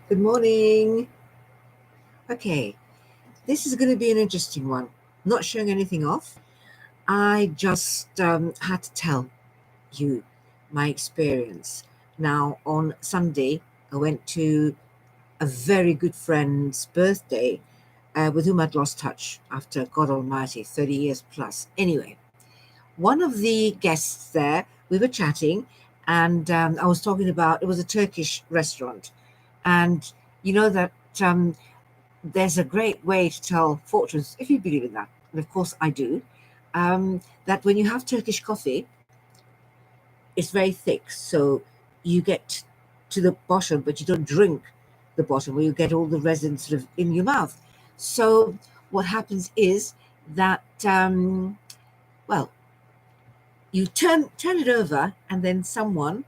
Good morning. Okay, this is going to be an interesting one. Not showing anything off. I just had to tell you my experience. Now, on Sunday, I went to a very good friend's birthday with whom I'd lost touch after, God Almighty, 30 years plus. Anyway, one of the guests there, we were chatting, and I was talking about it was a Turkish restaurant. And you know that there's a great way to tell fortunes, if you believe in that, and of course I do, that when you have Turkish coffee, it's very thick, so you get to the bottom, but you don't drink the bottom, where you get all the resin sort of in your mouth. So what happens is that, well, you turn it over, and then someone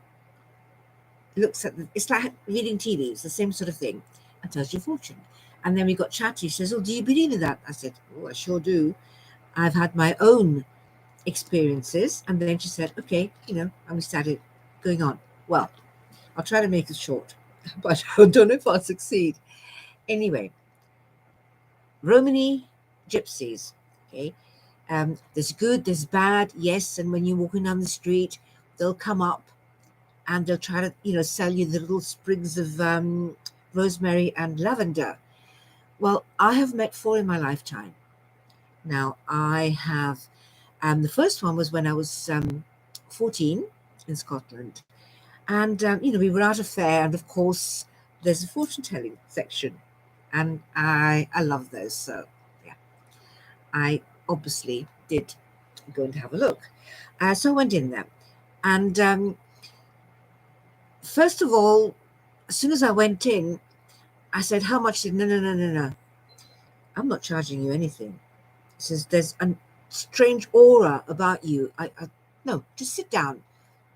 looks at it's like reading tea leaves, the same sort of thing, and tells you fortune. And then we got chatty. She says, "Oh, do you believe in that?" I said, "Oh, I sure do. I've had my own experiences." And then she said, "Okay, and we started going on. Well, I'll try to make it short, but I don't know if I'll succeed. Anyway, Romany gypsies. Okay, there's good, there's bad, yes. And when you're walking down the street, they'll come up and they'll try to, sell you the little sprigs of rosemary and lavender. Well, I have met four in my lifetime. Now, I have, the first one was when I was 14 in Scotland. And, we were at a fair, and of course, there's a fortune telling section. And I love those. So, yeah, I obviously did go and have a look. So I went in there. And first of all, as soon as I went in, I said, "How much?" Said, "No, no, no, no, no. I'm not charging you anything." He says, "There's a strange aura about you. No, just sit down,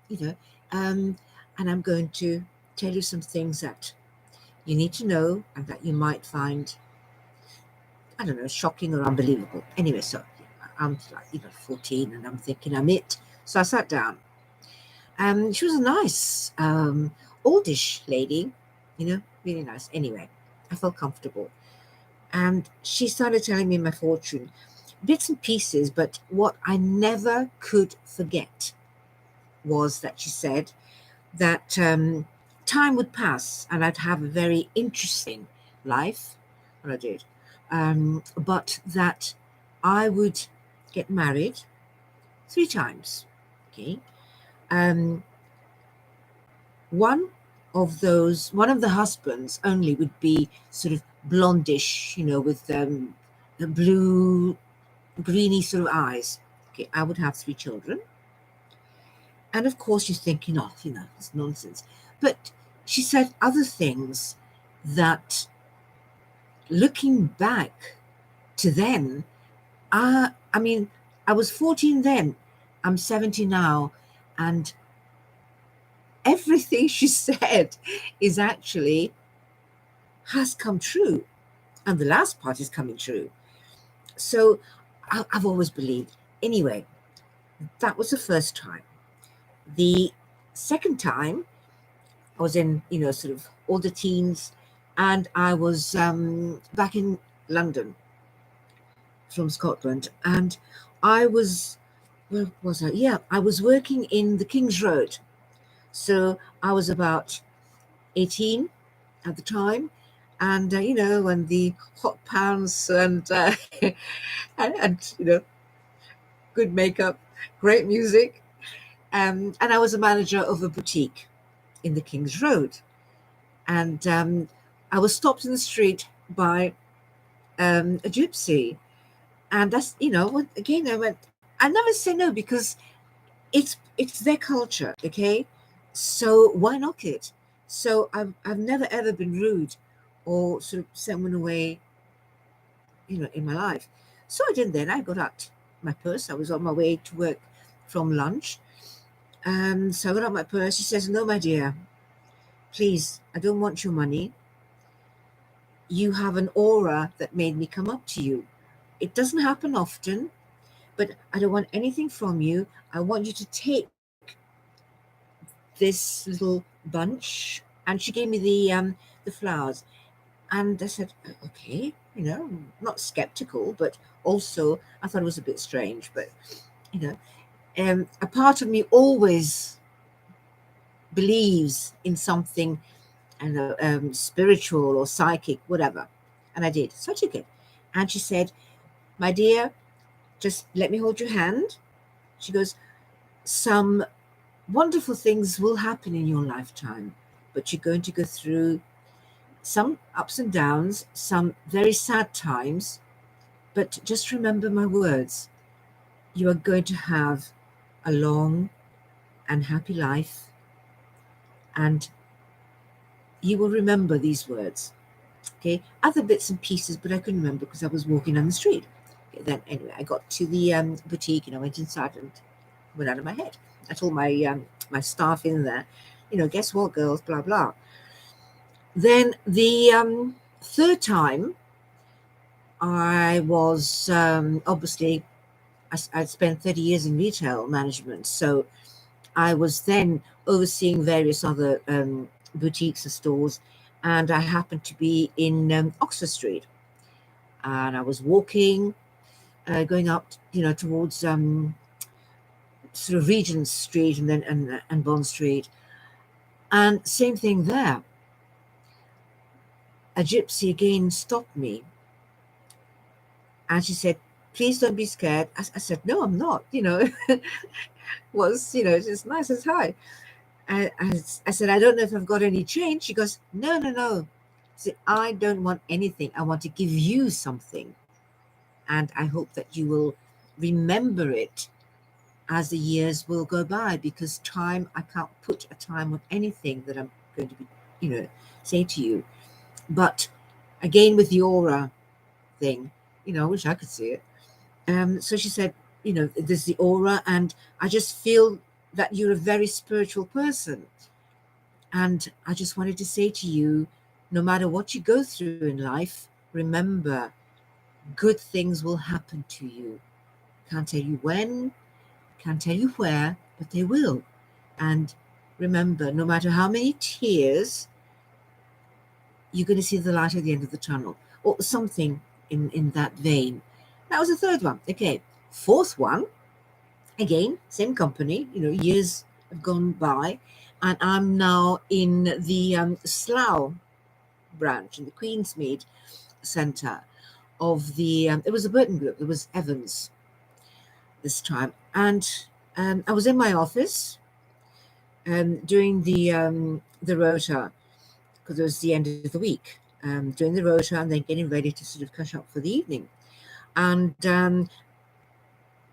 you know, um, and I'm going to tell you some things that you need to know and that you might find, I don't know, shocking or unbelievable." Anyway, so I'm like, 14, and I'm thinking I'm it. So I sat down. She was a nice, oldish lady, really nice. Anyway, I felt comfortable. And she started telling me my fortune, bits and pieces, but what I never could forget was that she said that time would pass and I'd have a very interesting life, and I did, but that I would get married three times. Okay, um, one one of the husbands only would be sort of blondish, with the blue, greeny sort of eyes. Okay, I would have three children. And of course, you're thinking, oh, it's nonsense. But she said other things that, looking back to then, I mean, I was 14 then, I'm 70 now, and everything she said is actually has come true. And the last part is coming true. So I've always believed. Anyway, that was the first time. The second time, I was in, sort of older teens, and I was back in London from Scotland, and I was, where was I? Yeah, I was working in the King's Road. So I was about 18 at the time, and when the hot pants and and good makeup, great music, and I was a manager of a boutique in the King's Road. And I was stopped in the street by a gypsy, and that's again I went. I never say no because it's their culture, okay? So why knock it? So I've never ever been rude or sort of sent one away, in my life. So I did. Then I got out my purse. I was on my way to work from lunch, so I got out my purse. She says, "No, my dear, please, I don't want your money. You have an aura that made me come up to you. It doesn't happen often, but I don't want anything from you. I want you to take this little bunch." And she gave me the the flowers. And I said, okay, not skeptical, but also I thought it was a bit strange. But, a part of me always believes in something, spiritual or psychic, whatever. And I did. So I took it. And she said, my dear, just let me hold your hand. She goes, some wonderful things will happen in your lifetime, but you're going to go through some ups and downs, some very sad times. But just remember my words. You are going to have a long and happy life, and you will remember these words. Okay, other bits and pieces, but I couldn't remember because I was walking on the street. Okay, then anyway, I got to the boutique and I went inside and went out of my head. I told my staff in there, guess what, girls, blah blah. Then the third time, I was obviously I'd spent 30 years in retail management, so I was then overseeing various other boutiques and stores, and I happened to be in Oxford Street, and I was walking, going up, towards sort of Regent Street and then and Bond Street, and same thing there. A gypsy again stopped me, and she said, "Please don't be scared." I said, "No, I'm not." Was just nice as hi. I said, "I don't know if I've got any change." She goes, "No, no, no." I said, "I don't want anything. I want to give you something, and I hope that you will remember it as the years will go by, because time, I can't put a time on anything that I'm going to be, say to you. But again, with the aura thing, I wish I could see it." So she said, there's the aura, and I just feel that you're a very spiritual person. And I just wanted to say to you, no matter what you go through in life, remember, good things will happen to you. Can't tell you when, can't tell you where, but they will. And remember, no matter how many tears, you're going to see the light at the end of the tunnel, or something in that vein. That was the third one. Okay, fourth one, again, same company, years have gone by, and I'm now in the Slough branch, in the Queensmead Centre of the, it was a Burton Group, it was Evans this time. And I was in my office doing the rota, because it was the end of the week, doing the rota and then getting ready to sort of catch up for the evening. And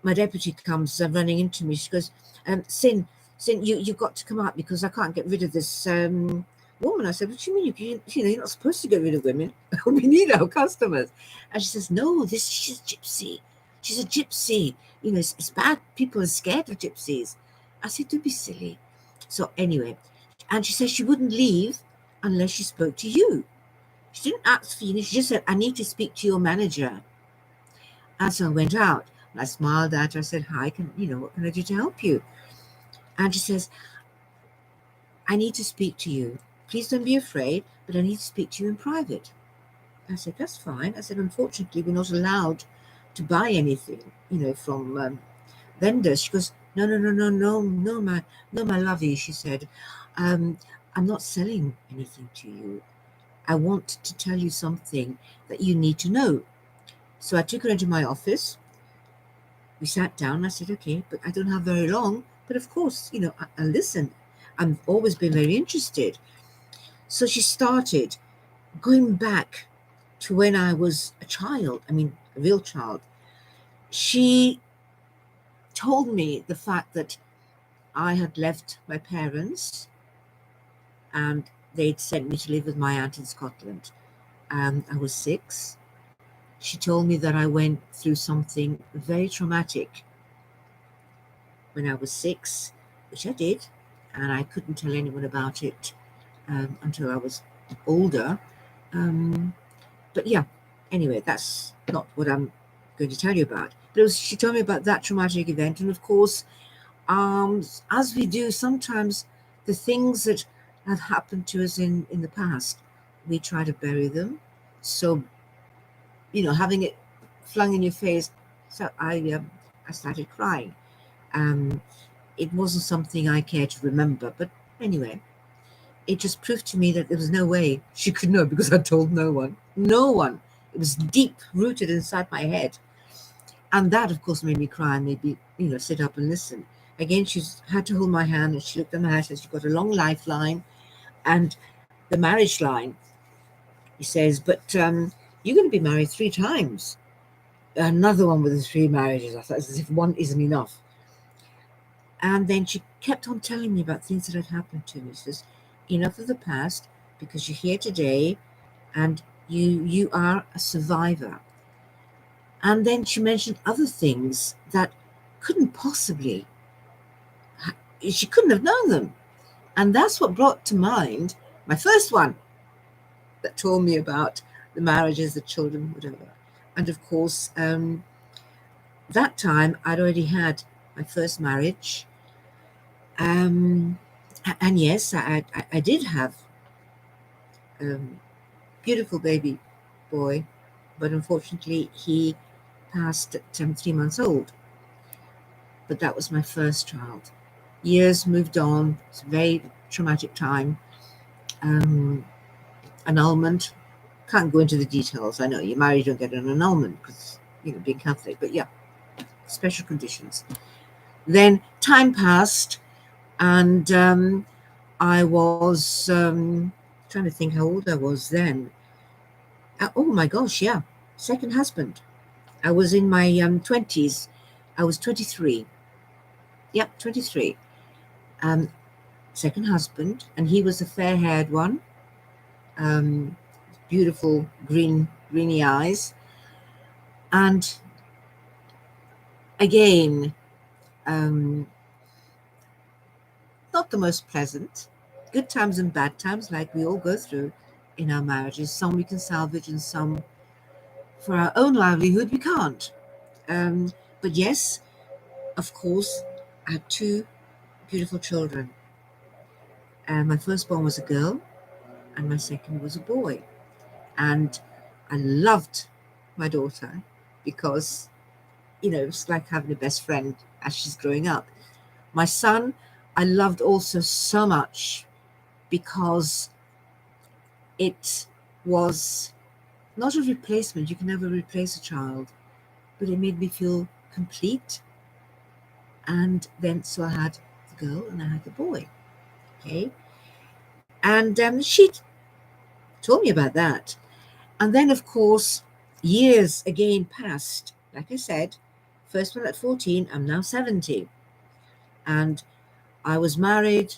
my deputy comes running into me. She goes, Sin, you've got to come out because I can't get rid of this woman. I said, "What do you mean? You're not supposed to get rid of women. We need our customers." And she says, "No, she's a gypsy. She's a gypsy. It's bad. People are scared of gypsies." I said, "Don't be silly." So anyway, and she said she wouldn't leave unless she spoke to you. She didn't ask for you. She just said, "I need to speak to your manager." And so I went out. And I smiled at her. I said, "Hi, what can I do to help you?" And she says, "I need to speak to you. Please don't be afraid, but I need to speak to you in private." I said, "That's fine." I said, "Unfortunately, we're not allowed to buy anything, from vendors." She goes, "No, no, no, no, no, no, my lovey." She said, "I'm not selling anything to you. I want to tell you something that you need to know." So I took her into my office. We sat down. I said, "Okay, but I don't have very long. But of course, I listened. I've always been very interested." So she started going back to when I was a child. I mean, a real child. She told me the fact that I had left my parents and they'd sent me to live with my aunt in Scotland. I was 6. She told me that I went through something very traumatic when I was 6, which I did, and I couldn't tell anyone about it until I was older. But yeah, anyway, that's not what I'm going to tell you about. But she told me about that traumatic event, and of course, as we do sometimes, the things that have happened to us in the past we try to bury them. So, having it flung in your face. So I started crying. Um, it wasn't something I cared to remember, but anyway, it just proved to me that there was no way she could know because I told no one. No one. It was deep rooted inside my head. And that, of course, made me cry and made me, sit up and listen. Again, she had to hold my hand and she looked at my hand and she got a long lifeline and the marriage line. He says, but you're going to be married 3 times. Another one with the 3 marriages. I thought as if one isn't enough. And then she kept on telling me about things that had happened to me. She says, enough of the past because you're here today and you are a survivor. And then she mentioned other things that couldn't possibly, she couldn't have known them. And that's what brought to mind my first one that told me about the marriages, the children, whatever. And of course, that time I'd already had my first marriage. And yes, I did have a beautiful baby boy, but unfortunately he passed at 3 months old. But that was my first child. Years moved on. It's a very traumatic time. Annulment. Can't go into the details. I know you're married, you don't get an annulment because, being Catholic. But yeah, special conditions. Then time passed and I was trying to think how old I was then. Oh my gosh, yeah. Second husband. I was in my 20s. I was 23. Yep, 23. Second husband, and he was a fair-haired one. Beautiful greeny eyes. And again, not the most pleasant. Good times and bad times, like we all go through in our marriages. Some we can salvage and some for our own livelihood we can't. But yes, of course, I had 2 beautiful children. My firstborn was a girl and my second was a boy. And I loved my daughter because, it's like having a best friend as she's growing up. My son, I loved also so much because it was not a replacement. You can never replace a child, but it made me feel complete. And then, so I had the girl and I had the boy. Okay. And she told me about that. And then, of course, years again passed. Like I said, first one at 14, I'm now 70. And I was married,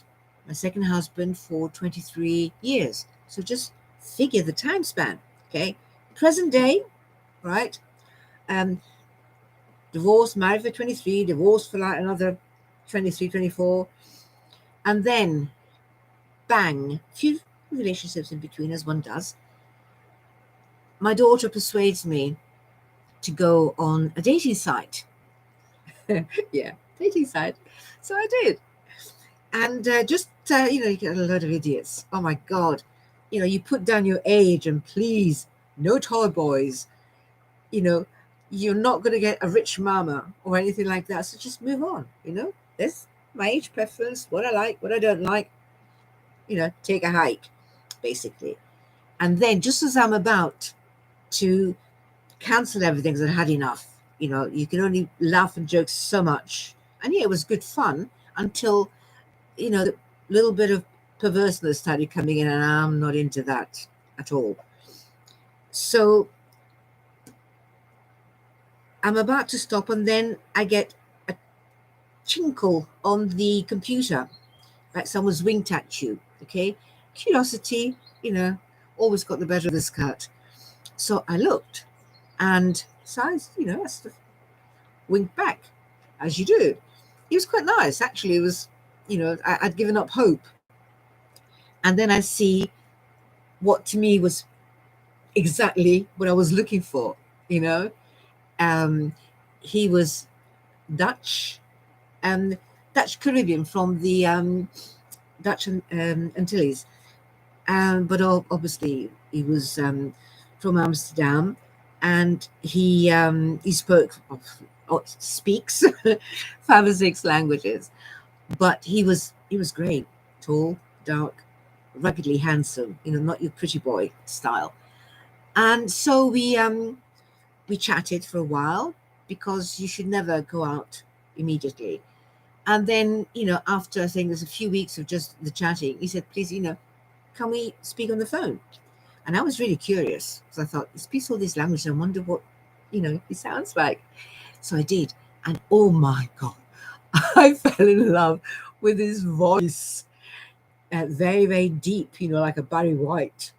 my second husband, for 23 years. So just figure the time span, okay? Present day, right? Divorced, married for 23, divorced for like another 23, 24. And then, bang, few relationships in between, as one does. My daughter persuades me to go on a dating site. Yeah, dating site. So I did. And you get a load of idiots. Oh my God. You put down your age and please, no tall boys. You're not going to get a rich mama or anything like that. So just move on. There's my age preference, what I like, what I don't like. Take a hike, basically. And then just as I'm about to cancel everything because I had enough, you can only laugh and joke so much. And yeah, it was good fun until the little bit of perverseness started coming in, and I'm not into that at all. So I'm about to stop, and then I get a chinkle on the computer, like someone's winked at you. Okay, curiosity, always got the better of the skirt. So I looked, and so I sort of winked back, as you do. It was quite nice, actually. It was, I'd given up hope. And then I see what to me was exactly what I was looking for, you know. He was Dutch, Dutch Caribbean from the Dutch Antilles. But obviously he was from Amsterdam, and he speaks 5 or 6 languages. But he was great, tall, dark, ruggedly handsome. Not your pretty boy style. And so we chatted for a while, because you should never go out immediately. And then, after I think there's a few weeks of just the chatting, he said, please, can we speak on the phone? And I was really curious, because I thought, he speaks all these languages. I wonder what, he sounds like. So I did. And oh my God, I fell in love with his voice. Very, very deep, like a Barry White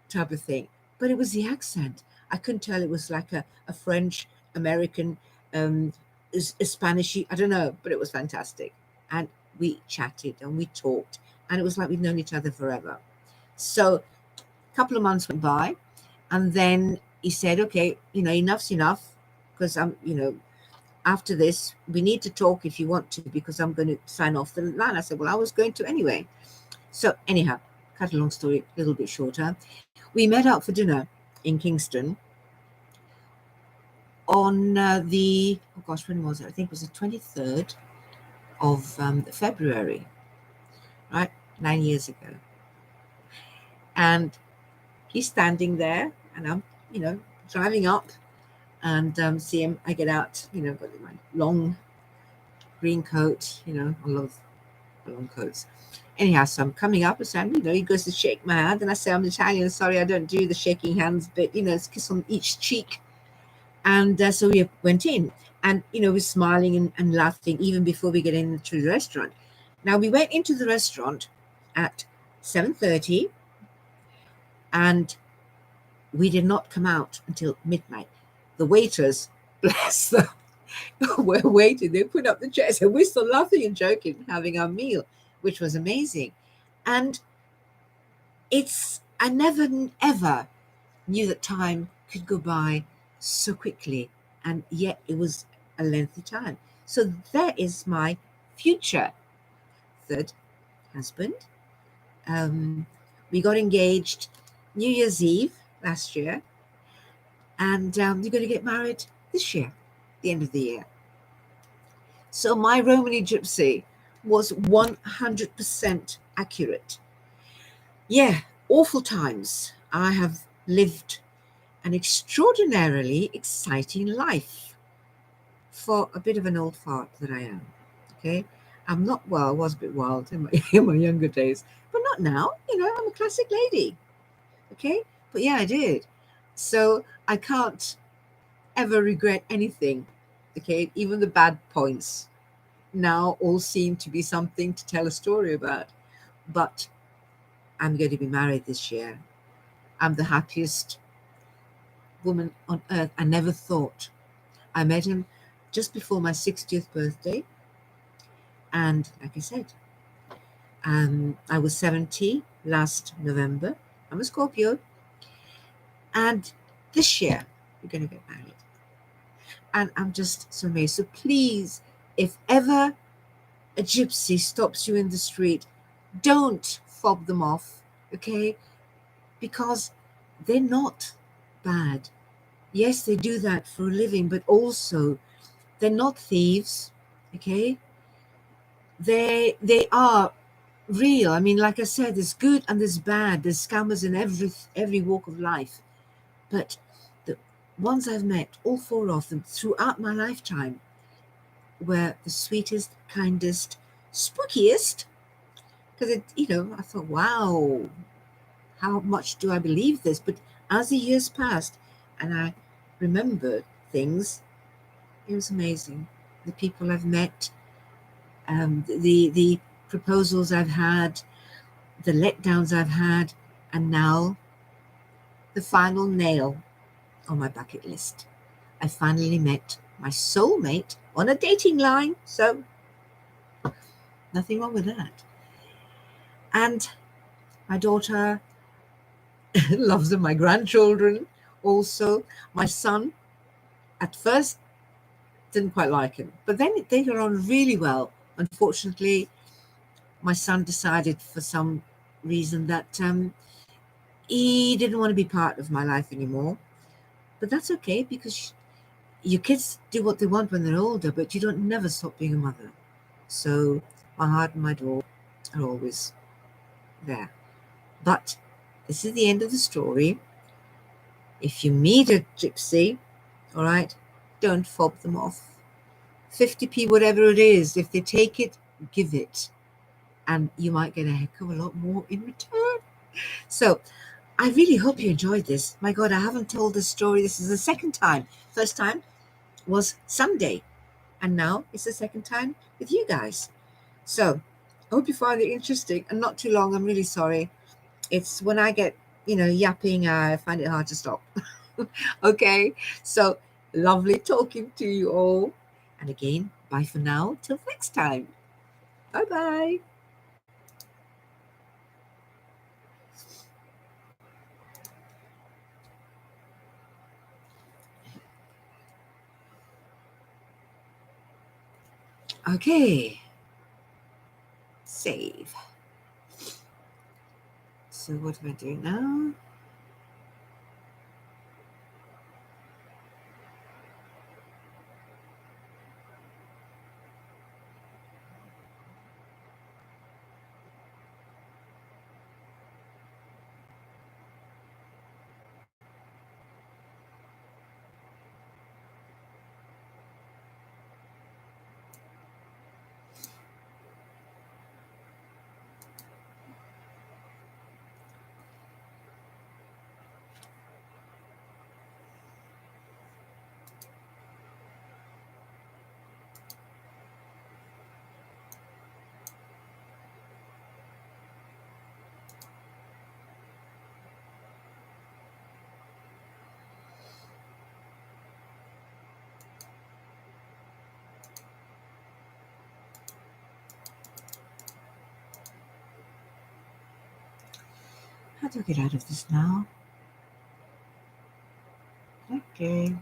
type of thing. But it was the accent. I couldn't tell it was like a French, American, a Spanish, I don't know, but it was fantastic. And we chatted and we talked, and it was like we'd known each other forever. So a couple of months went by, and then he said, okay, enough's enough, because after this, we need to talk if you want to, because I'm going to sign off the line. I said, well, I was going to anyway. So anyhow, cut a long story a little bit shorter. We met up for dinner in Kingston on when was it? I think it was the 23rd of February, right? 9 years ago. And he's standing there, and I'm, driving up, and see him. I get out, got my long green coat, I love long coats. Anyhow, so I'm coming up, and he goes to shake my hand, and I say, I'm Italian, sorry, I don't do the shaking hands, but, it's a kiss on each cheek. And so we went in, and, we're smiling and laughing even before we get into the restaurant. Now, we went into the restaurant at 7:30, and we did not come out until midnight. The waiters, bless them, were waiting. They put up the chairs, and we're still laughing and joking, having our meal, which was amazing. And I never, ever knew that time could go by so quickly, and yet it was a lengthy time. So there is my future third husband. We got engaged New Year's Eve last year, and we're going to get married this year, the end of the year. So my Romany Gypsy was 100% accurate. Yeah, awful times. I have lived an extraordinarily exciting life for a bit of an old fart that I am. Okay, I'm not, well, I was a bit wild in my younger days, but not now. I'm a classic lady. Okay, but yeah, I did. So I can't ever regret anything. Okay, even the bad points now all seem to be something to tell a story about. But I'm going to be married this year. I'm the happiest woman on earth. I never thought. I met him just before my 60th birthday. And like I said, I was 70 last November. I'm a Scorpio. And this year, we're going to get married. And I'm just so amazed. So please, if ever a gypsy stops you in the street, don't fob them off, okay? Because they're not bad. Yes, they do that for a living, but also they're not thieves, okay? They are real. I mean, like I said, there's good and there's bad. There's scammers in every walk of life. But the ones I've met, all four of them, throughout my lifetime, were the sweetest, kindest, spookiest. Because I thought, wow, how much do I believe this? But as the years passed, and I remembered things, it was amazing. The people I've met, the proposals I've had, the letdowns I've had, and now the final nail on my bucket list. I finally met my soulmate on a dating line, so nothing wrong with that. And my daughter loves them, my grandchildren also. My son, at first, didn't quite like him, but then they got on really well. Unfortunately, my son decided for some reason that he didn't want to be part of my life anymore. But that's okay, because your kids do what they want when they're older, but you don't never stop being a mother. So my heart and my door are always there. But this is the end of the story. If you meet a gypsy, all right, don't fob them off. 50p, whatever it is, if they take it, give it. And you might get a heck of a lot more in return. So I really hope you enjoyed this. My God, I haven't told this story. This is the second time. First time was Sunday, and now it's the second time with you guys. So I hope you find it interesting and not too long. I'm really sorry. It's when I get, yapping, I find it hard to stop. Okay, so lovely talking to you all. And again, bye for now. Till next time. Bye bye. Okay, save. So what do I do now? How do I get out of this now? Okay.